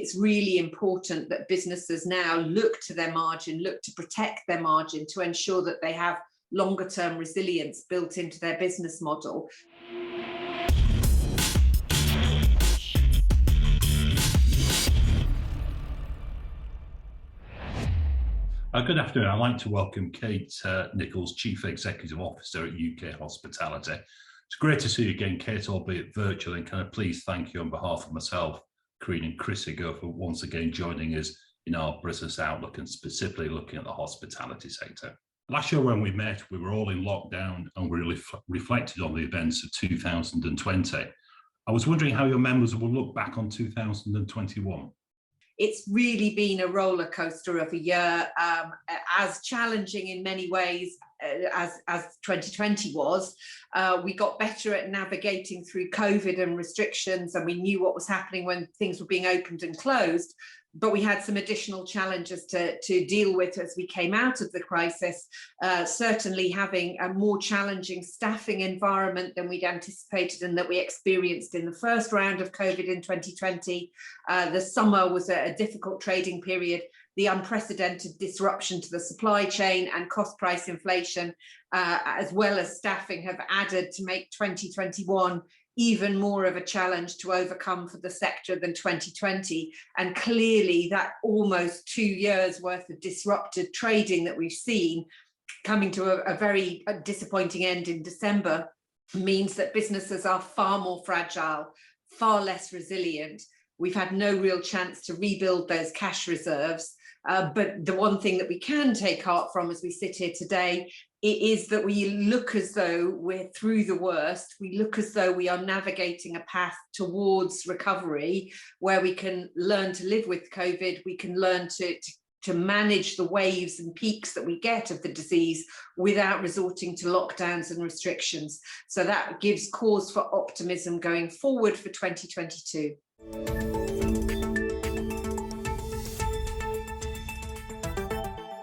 it's really important that businesses now look to their margin, look to protect their margin to ensure that they have longer term resilience built into their business model. Good afternoon. I'd like to welcome Kate Nicholls, Chief Executive Officer at UKHospitality. It's great to see you again, Kate, albeit virtually, and can I please thank you on behalf of myself, Carine and Christie, for once again joining us in our business outlook and specifically looking at the hospitality sector. Last year when we met, we were all in lockdown and we really reflected on the events of 2020. I was wondering how your members will look back on 2021. It's really been a roller coaster of a year, as challenging in many ways as 2020 was. We got better at navigating through COVID and restrictions, and we knew what was happening when things were being opened and closed. But we had some additional challenges to deal with as we came out of the crisis, certainly having a more challenging staffing environment than we'd anticipated and that we experienced in the first round of COVID in 2020. The summer was a difficult trading period. The unprecedented disruption to the supply chain and cost price inflation, as well as staffing, have added to make 2021 even more of a challenge to overcome for the sector than 2020. And clearly that almost 2 years worth of disrupted trading that we've seen coming to a very disappointing end in December means that businesses are far more fragile, far less resilient. We've had no real chance to rebuild those cash reserves. But the one thing that we can take heart from as we sit here today is that we look as though we're through the worst. We look as though we are navigating a path towards recovery where we can learn to live with COVID. We can learn to manage the waves and peaks that we get of the disease without resorting to lockdowns and restrictions. So that gives cause for optimism going forward for 2022.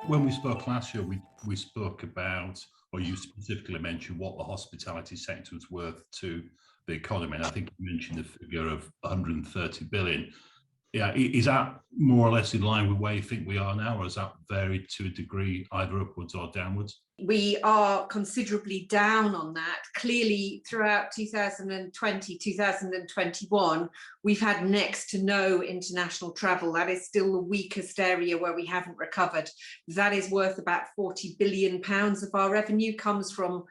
When we spoke last year, we spoke about, or you specifically mentioned what the hospitality sector was worth to the economy. And I think you mentioned the figure of 130 billion. Yeah, is that more or less in line with where you think we are now, or has that varied to a degree either upwards or downwards? We are considerably down on that. Clearly, throughout 2020, 2021, we've had next to no international travel. That is still the weakest area where we haven't recovered. That is worth about £40 billion of our revenue comes from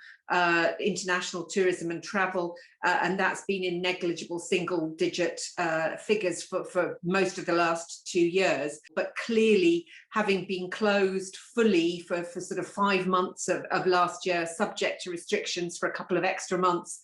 international tourism and travel, and that's been in negligible single-digit figures for most of the last 2 years. But clearly, having been closed fully for sort of 5 months of last year, subject to restrictions for a couple of extra months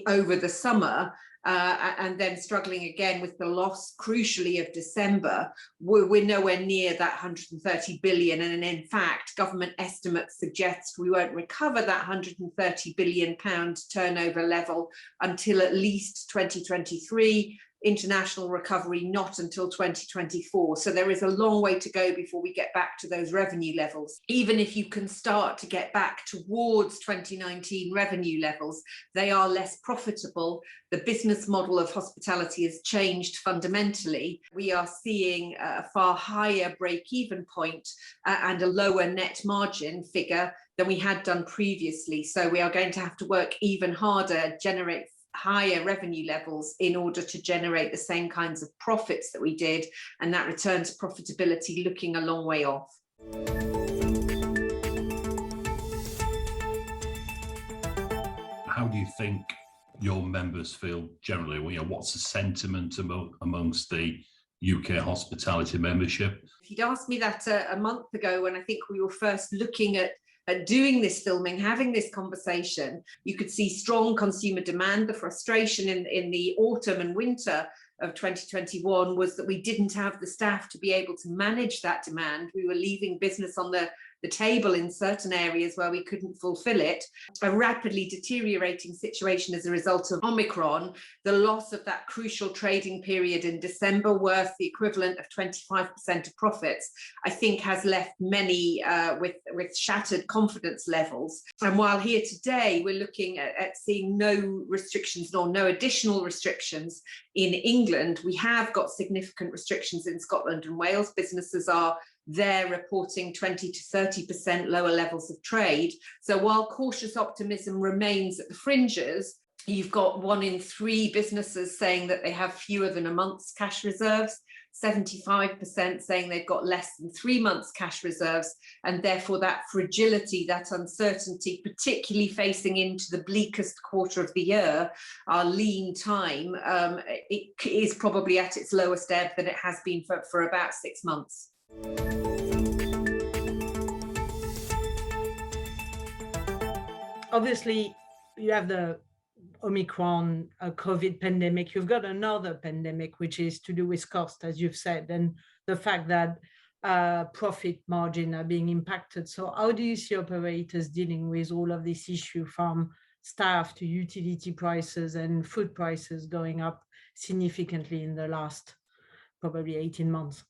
over the summer, and then struggling again with the loss, crucially, of December, we're nowhere near that 130 billion. And in fact, government estimates suggest we won't recover that 130 billion pound turnover level until at least 2023. International recovery not until 2024. So there is a long way to go before we get back to those revenue levels. Even if you can start to get back towards 2019 revenue levels, they are less profitable. The business model of hospitality has changed fundamentally. We are seeing a far higher break-even point and a lower net margin figure than we had done previously. So we are going to have to work even harder, generate higher revenue levels in order to generate the same kinds of profits that we did, and that return to profitability looking a long way off. How do you think your members feel generally? What's the sentiment amongst the UK hospitality membership? If you'd asked me that a month ago, when I think we were first looking at doing this filming, having this conversation, you could see strong consumer demand. The frustration in the autumn and winter of 2021 was that we didn't have the staff to be able to manage that demand. We were leaving business on the the table in certain areas where we couldn't fulfill it, a rapidly deteriorating situation as a result of Omicron, the loss of that crucial trading period in December worth the equivalent of 25% of profits, I think has left many with shattered confidence levels. And while here today we're looking at seeing no restrictions nor no additional restrictions in England, we have got significant restrictions in Scotland and Wales. Businesses are there reporting 20 to 30% lower levels of trade. So while cautious optimism remains at the fringes, you've got 1 in 3 businesses saying that they have fewer than a month's cash reserves, 75% saying they've got less than 3 months cash reserves, and therefore that fragility, that uncertainty, particularly facing into the bleakest quarter of the year, our lean time, it is probably at its lowest ebb than it has been for about 6 months. Obviously, you have the Omicron COVID pandemic. You've got another pandemic, which is to do with cost, as you've said, and the fact that profit margin are being impacted. So how do you see operators dealing with all of this issue, from staff to utility prices and food prices going up significantly in the last probably 18 months?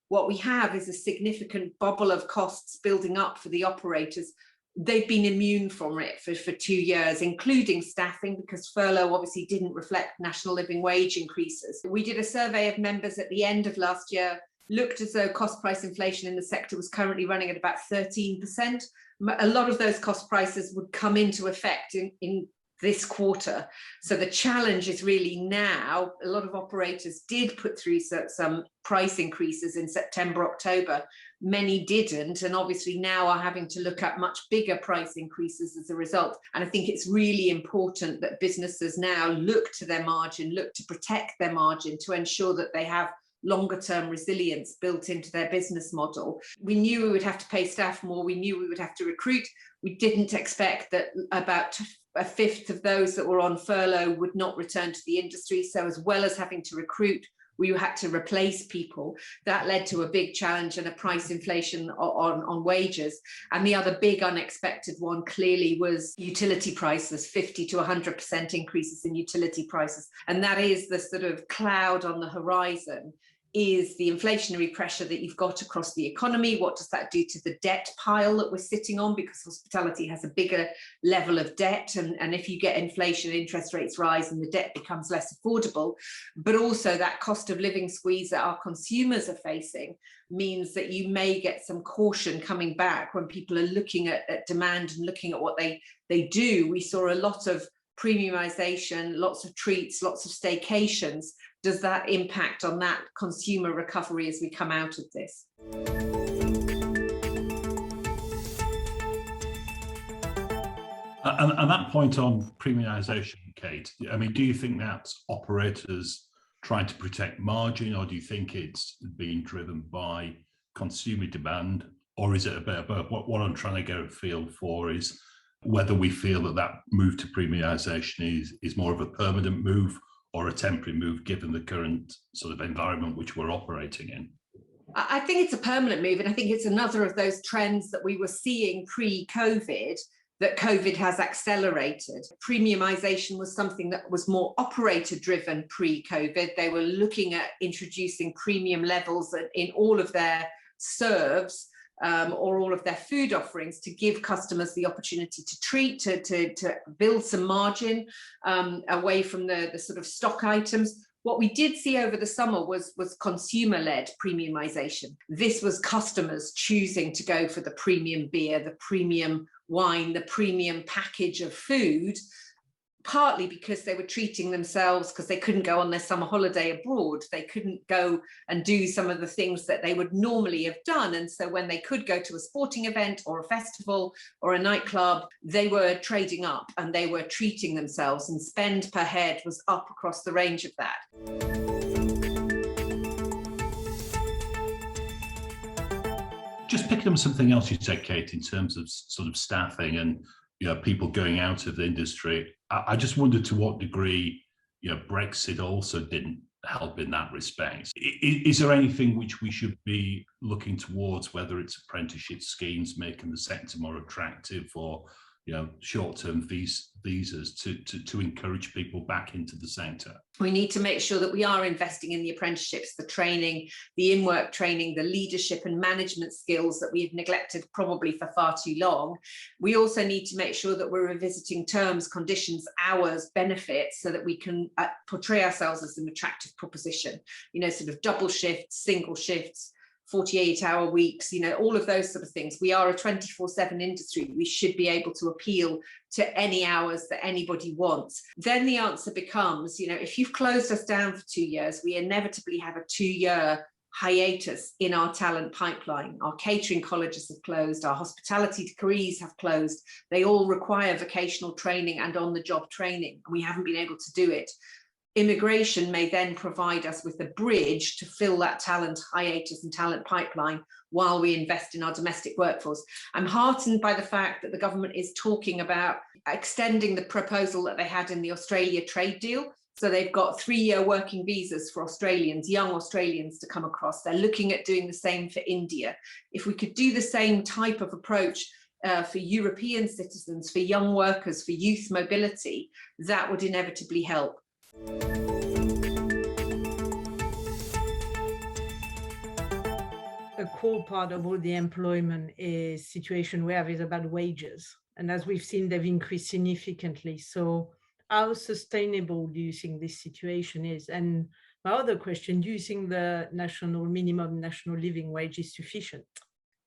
What we have is a significant bubble of costs building up for the operators. They've been immune from it for 2 years, including staffing, because furlough obviously didn't reflect national living wage increases. We did a survey of members at the end of last year, looked as though cost price inflation in the sector was currently running at about 13%. A lot of those cost prices would come into effect in this quarter. So the challenge is really now, a lot of operators did put through some price increases in September, October. Many didn't, and obviously now are having to look at much bigger price increases as a result. And I think it's really important that businesses now look to their margin, look to protect their margin, to ensure that they have longer term resilience built into their business model. We knew we would have to pay staff more. We knew we would have to recruit. We didn't expect that about a fifth of those that were on furlough would not return to the industry. So as well as having to recruit, we had to replace people. That led to a big challenge and a price inflation on wages. And the other big unexpected one clearly was utility prices, 50 to 100% increases in utility prices. And that is the sort of cloud on the horizon, is the inflationary pressure that you've got across the economy. What does that do to the debt pile that we're sitting on? Because hospitality has a bigger level of debt. And if you get inflation, interest rates rise and the debt becomes less affordable. But also that cost of living squeeze that our consumers are facing means that you may get some caution coming back when people are looking at demand and looking at what they do. We saw a lot of premiumisation, lots of treats, lots of staycations. Does that impact on that consumer recovery as we come out of this? And that point on premiumisation, Kate, I mean, do you think that's operators trying to protect margin, or do you think it's being driven by consumer demand, or is it a bit of both? What I'm trying to get a feel for is whether we feel that move to premiumisation is more of a permanent move or a temporary move, given the current sort of environment which we're operating in. I think it's a permanent move, and I think it's another of those trends that we were seeing pre-COVID that COVID has accelerated. Premiumisation was something that was more operator-driven pre-COVID. They were looking at introducing premium levels in all of their serves, or all of their food offerings, to give customers the opportunity to treat, to build some margin away from the sort of stock items. What we did see over the summer was consumer-led premiumisation. This was customers choosing to go for the premium beer, the premium wine, the premium package of food, partly because they were treating themselves because they couldn't go on their summer holiday abroad. They couldn't go and do some of the things that they would normally have done. And so when they could go to a sporting event or a festival or a nightclub, they were trading up and they were treating themselves, and spend per head was up across the range of that. Just picking up something else you said, Kate, in terms of sort of staffing and people going out of the industry. I just wondered to what degree Brexit also didn't help in that respect. Is there anything which we should be looking towards, whether it's apprenticeship schemes making the sector more attractive, or short-term visas to encourage people back into the sector? We need to make sure that we are investing in the apprenticeships, the training, the in-work training, the leadership and management skills that we've neglected probably for far too long. We also need to make sure that we're revisiting terms, conditions, hours, benefits, so that we can portray ourselves as an attractive proposition, sort of double shifts, single shifts, 48-hour weeks, all of those sort of things. We are a 24/7 industry. We should be able to appeal to any hours that anybody wants. Then the answer becomes, if you've closed us down for 2 years, we inevitably have a 2-year hiatus in our talent pipeline. Our catering colleges have closed, our hospitality degrees have closed. They all require vocational training and on-the-job training, and we haven't been able to do it. Immigration may then provide us with a bridge to fill that talent hiatus and talent pipeline while we invest in our domestic workforce. I'm heartened by the fact that the government is talking about extending the proposal that they had in the Australia trade deal. So they've got 3-year working visas for Australians, young Australians, to come across. They're looking at doing the same for India. If we could do the same type of approach for European citizens, for young workers, for youth mobility, that would inevitably help. A core part of all the employment situation we have is about wages. And as we've seen, they've increased significantly. So how sustainable do you think this situation is? And my other question, do you think the minimum national living wage is sufficient?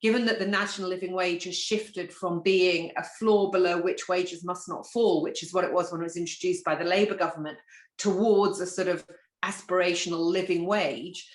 Given that the national living wage has shifted from being a floor below which wages must not fall, which is what it was when it was introduced by the Labour government, towards a sort of aspirational living wage,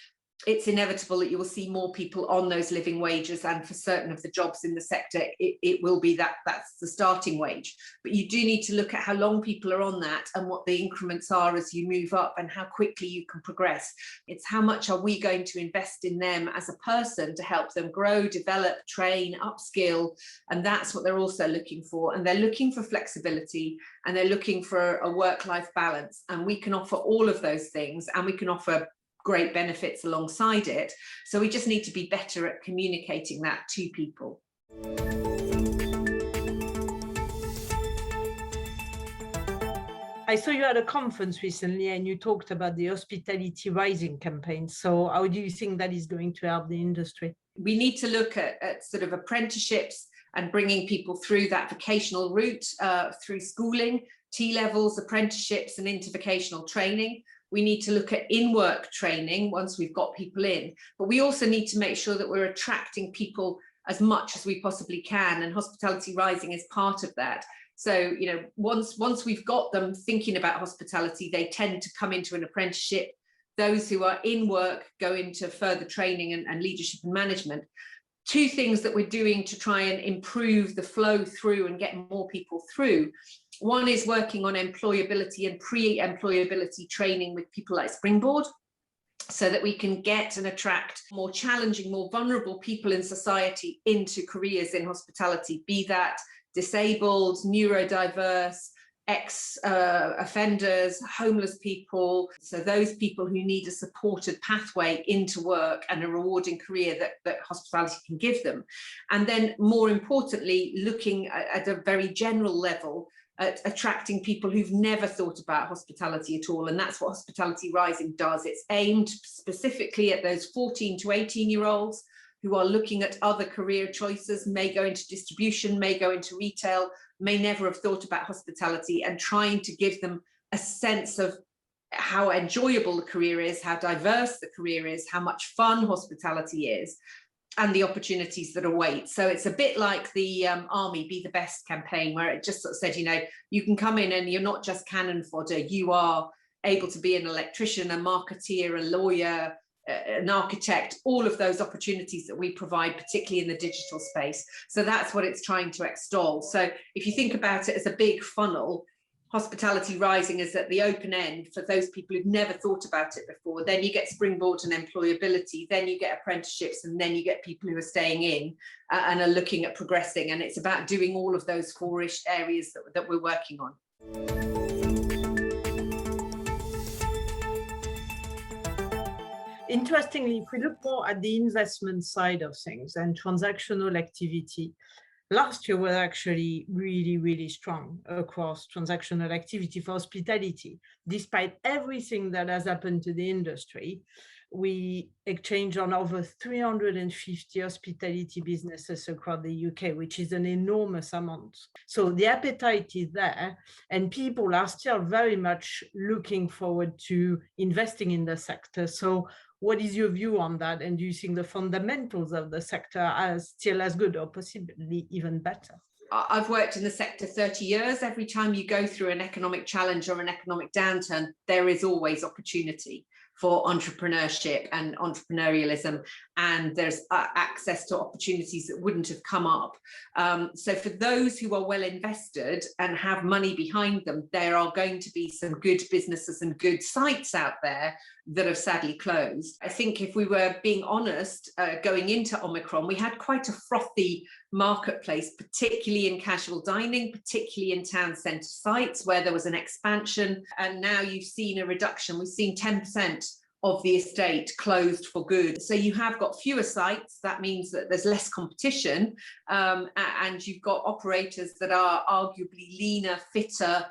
it's inevitable that you will see more people on those living wages, and for certain of the jobs in the sector, it will be that's the starting wage. But you do need to look at how long people are on that and what the increments are as you move up and how quickly you can progress. It's how much are we going to invest in them as a person to help them grow, develop, train, upskill, and that's what they're also looking for. And they're looking for flexibility, and they're looking for a work-life balance, and we can offer all of those things, and we can offer great benefits alongside it. So we just need to be better at communicating that to people. I saw you at a conference recently and you talked about the Hospitality Rising campaign. So how do you think that is going to help the industry? We need to look at sort of apprenticeships and bringing people through that vocational route, through schooling, T-levels, apprenticeships and into vocational training. We need to look at in-work training once we've got people in, but we also need to make sure that we're attracting people as much as we possibly can, and Hospitality Rising is part of that. So, once we've got them thinking about hospitality, they tend to come into an apprenticeship. Those who are in work go into further training and leadership and management. 2 things that we're doing to try and improve the flow through and get more people through. One is working on employability and pre-employability training with people like Springboard, so that we can get and attract more challenging, more vulnerable people in society into careers in hospitality, be that disabled, neurodiverse, ex-offenders, homeless people. So those people who need a supported pathway into work and a rewarding career that hospitality can give them. And then more importantly, looking at a very general level at attracting people who've never thought about hospitality at all. And that's what Hospitality Rising does. It's aimed specifically at those 14 to 18-year-olds who are looking at other career choices, may go into distribution, may go into retail, may never have thought about hospitality, and trying to give them a sense of how enjoyable the career is, how diverse the career is, how much fun hospitality is, and the opportunities that await. So it's a bit like the Army Be the Best campaign, where it just sort of said, you can come in and you're not just cannon fodder, you are able to be an electrician, a marketeer, a lawyer, an architect, all of those opportunities that we provide, particularly in the digital space. So that's what it's trying to extol. So if you think about it as a big funnel, Hospitality Rising is at the open end for those people who've never thought about it before. Then you get Springboard and employability, then you get apprenticeships, and then you get people who are staying in and are looking at progressing. And it's about doing all of those 4-ish areas that we're working on. Interestingly, if we look more at the investment side of things and transactional activity, last year was actually really, really strong across transactional activity for hospitality. Despite everything that has happened to the industry, we exchanged on over 350 hospitality businesses across the UK, which is an enormous amount. So the appetite is there, and people are still very much looking forward to investing in the sector. So what is your view on that? And do you think the fundamentals of the sector are still as good or possibly even better? I've worked in the sector 30 years. Every time you go through an economic challenge or an economic downturn, there is always opportunity for entrepreneurship and entrepreneurialism, and there's access to opportunities that wouldn't have come up. So for those who are well invested and have money behind them, there are going to be some good businesses and good sites out there that have sadly closed. I think if we were being honest, going into Omicron, we had quite a frothy marketplace, particularly in casual dining, particularly in town centre sites where there was an expansion. And now you've seen a reduction. We've seen 10% of the estate closed for good. So you have got fewer sites. That means that there's less competition, and you've got operators that are arguably leaner, fitter,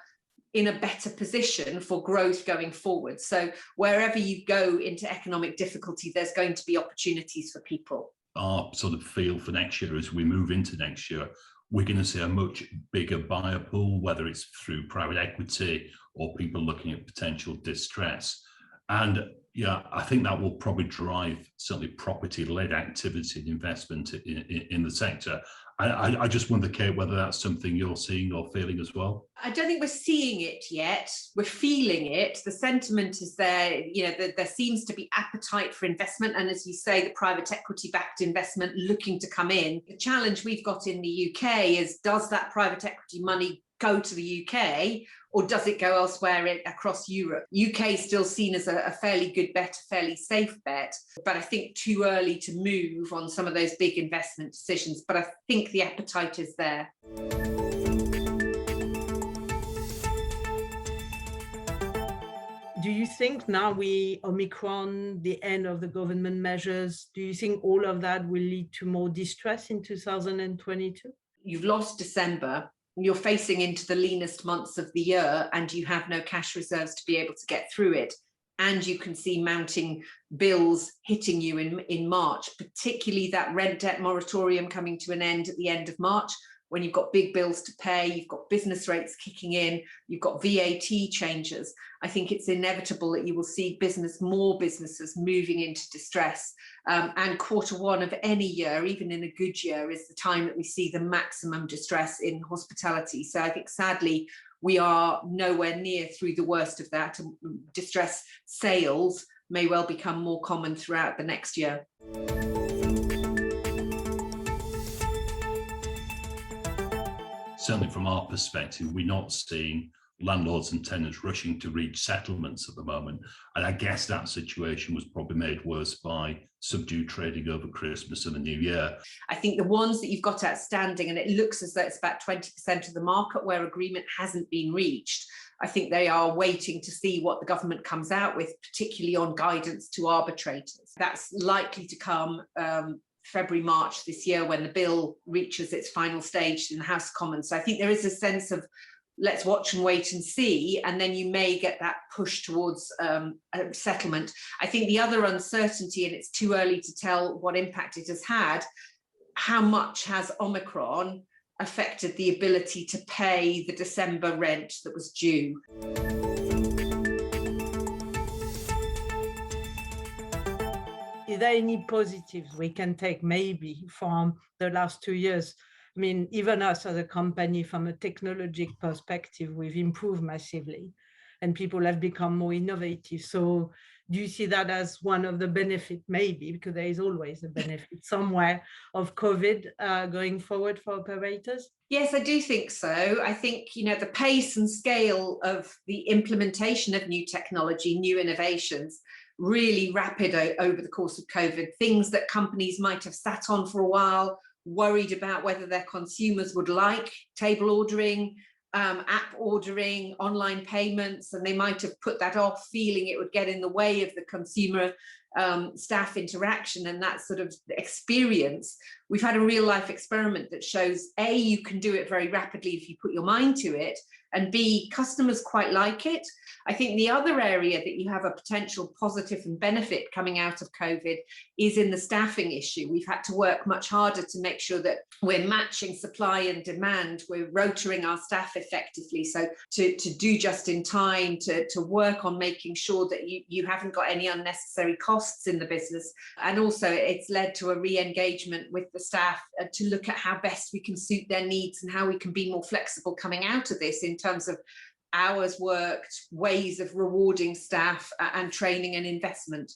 in a better position for growth going forward. So wherever you go into economic difficulty, there's going to be opportunities for people. Our sort of feel for next year, as we move into next year, we're going to see a much bigger buyer pool, whether it's through private equity or people looking at potential distress. And yeah, I think that will probably drive certainly property-led activity and investment in the sector. I just wonder, Kate, whether that's something you're seeing or feeling as well. I don't think we're seeing it yet. We're feeling it. The sentiment is there. You know, there seems to be appetite for investment, and as you say, the private equity-backed investment looking to come in. The challenge we've got in the UK is, does that private equity money go to the UK, or does it go elsewhere across Europe? UK is still seen as a fairly good bet, a fairly safe bet, but I think too early to move on some of those big investment decisions. But I think the appetite is there. Do you think now Omicron, the end of the government measures, do you think all of that will lead to more distress in 2022? You've lost December. You're facing into the leanest months of the year, and you have no cash reserves to be able to get through it. And you can see mounting bills hitting you in March, particularly that rent debt moratorium coming to an end at the end of March, when you've got big bills to pay, you've got business rates kicking in, you've got VAT changes. I think it's inevitable that you will see more businesses moving into distress. And Q1 of any year, even in a good year, is the time that we see the maximum distress in hospitality. So I think sadly, we are nowhere near through the worst of that. Distress sales may well become more common throughout the next year. Certainly from our perspective, we're not seeing landlords and tenants rushing to reach settlements at the moment. And I guess that situation was probably made worse by subdued trading over Christmas and the New Year. I think the ones that you've got outstanding, and it looks as though it's about 20% of the market where agreement hasn't been reached, I think they are waiting to see what the government comes out with, particularly on guidance to arbitrators. That's likely to come February, March this year, when the bill reaches its final stage in the House of Commons. So I think there is a sense of let's watch and wait and see, and then you may get that push towards a settlement. I think the other uncertainty, and it's too early to tell what impact it has had, how much has Omicron affected the ability to pay the December rent that was due? Is there any positives we can take maybe from the last 2 years? I mean, even us as a company, from a technological perspective, we've improved massively and people have become more innovative. So do you see that as one of the benefits, maybe, because there is always a benefit somewhere of COVID going forward for operators? Yes, I do think so. I think, the pace and scale of the implementation of new technology, new innovations, really rapid over the course of COVID. Things that companies might have sat on for a while, worried about whether their consumers would like table ordering, app ordering, online payments, and they might have put that off, feeling it would get in the way of the consumer staff interaction and that sort of experience, we've had a real life experiment that shows A, you can do it very rapidly if you put your mind to it, and B, customers quite like it. I think the other area that you have a potential positive and benefit coming out of COVID is in the staffing issue. We've had to work much harder to make sure that we're matching supply and demand. We're rotating our staff effectively. So to do just in time, to work on making sure that you haven't got any unnecessary costs in the business. And also it's led to a re-engagement with the staff to look at how best we can suit their needs and how we can be more flexible coming out of this in terms of hours worked, ways of rewarding staff, and training and investment.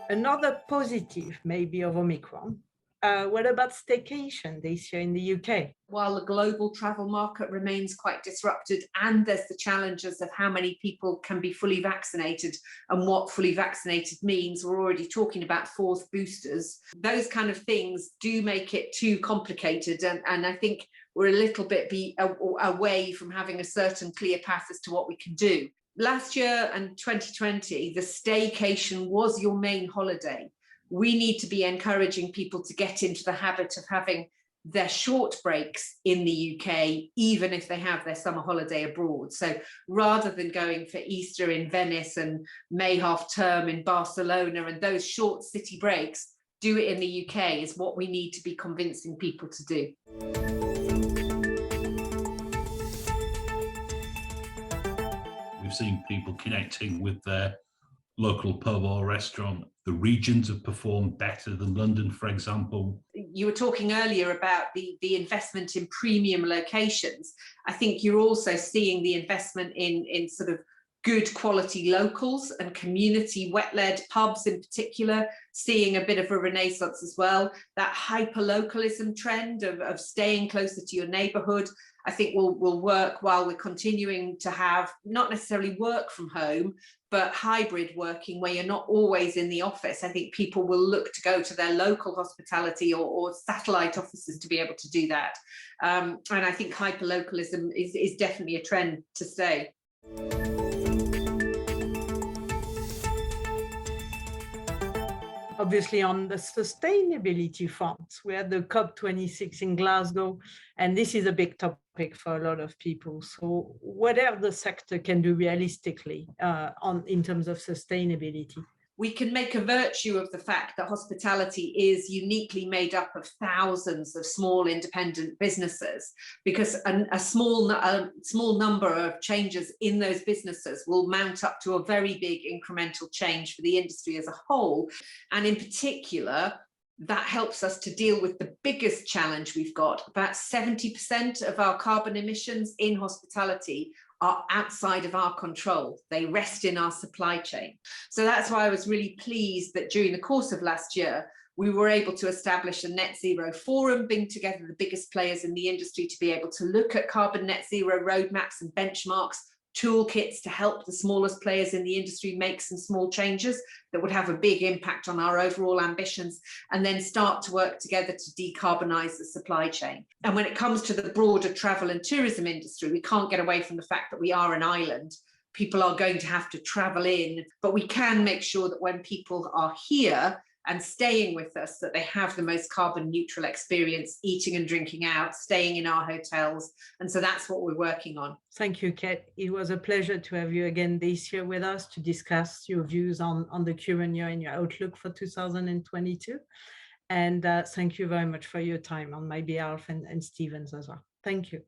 Another positive maybe of Omicron. What about staycation this year in the UK? While the global travel market remains quite disrupted, and there's the challenges of how many people can be fully vaccinated and what fully vaccinated means, we're already talking about fourth boosters. Those kind of things do make it too complicated, and I think we're a little bit away from having a certain clear path as to what we can do. Last year and 2020, the staycation was your main holiday. We need to be encouraging people to get into the habit of having their short breaks in the UK, even if they have their summer holiday abroad. So rather than going for Easter in Venice and May half term in Barcelona and those short city breaks, do it in the UK is what we need to be convincing people to do. We've seen people connecting with their local pub or restaurant. The regions have performed better than London, for example. You were talking earlier about the investment in premium locations. I think you're also seeing the investment in sort of good quality locals and community wet-led pubs in particular, seeing a bit of a renaissance as well. That hyperlocalism trend of staying closer to your neighbourhood, I think will work while we're continuing to have not necessarily work from home, but hybrid working where you're not always in the office. I think people will look to go to their local hospitality or satellite offices to be able to do that. And I think hyperlocalism is definitely a trend to stay. Obviously, on the sustainability front, we had the COP26 in Glasgow, and this is a big topic for a lot of people. So whatever the sector can do realistically in terms of sustainability. We can make a virtue of the fact that hospitality is uniquely made up of thousands of small independent businesses, because a small number of changes in those businesses will mount up to a very big incremental change for the industry as a whole. And in particular, that helps us to deal with the biggest challenge we've got. About 70% of our carbon emissions in hospitality are outside of our control. They rest in our supply chain. So that's why I was really pleased that during the course of last year, we were able to establish a net zero forum, bring together the biggest players in the industry to be able to look at carbon net zero roadmaps and benchmarks, toolkits to help the smallest players in the industry make some small changes that would have a big impact on our overall ambitions, and then start to work together to decarbonize the supply chain. And when it comes to the broader travel and tourism industry, we can't get away from the fact that we are an island. People are going to have to travel in, but we can make sure that when people are here and staying with us, that they have the most carbon neutral experience, eating and drinking out, staying in our hotels. And so that's what we're working on. Thank you, Kate. It was a pleasure to have you again this year with us to discuss your views on the current year and your outlook for 2022. And thank you very much for your time on my behalf and Stephen's as well. Thank you.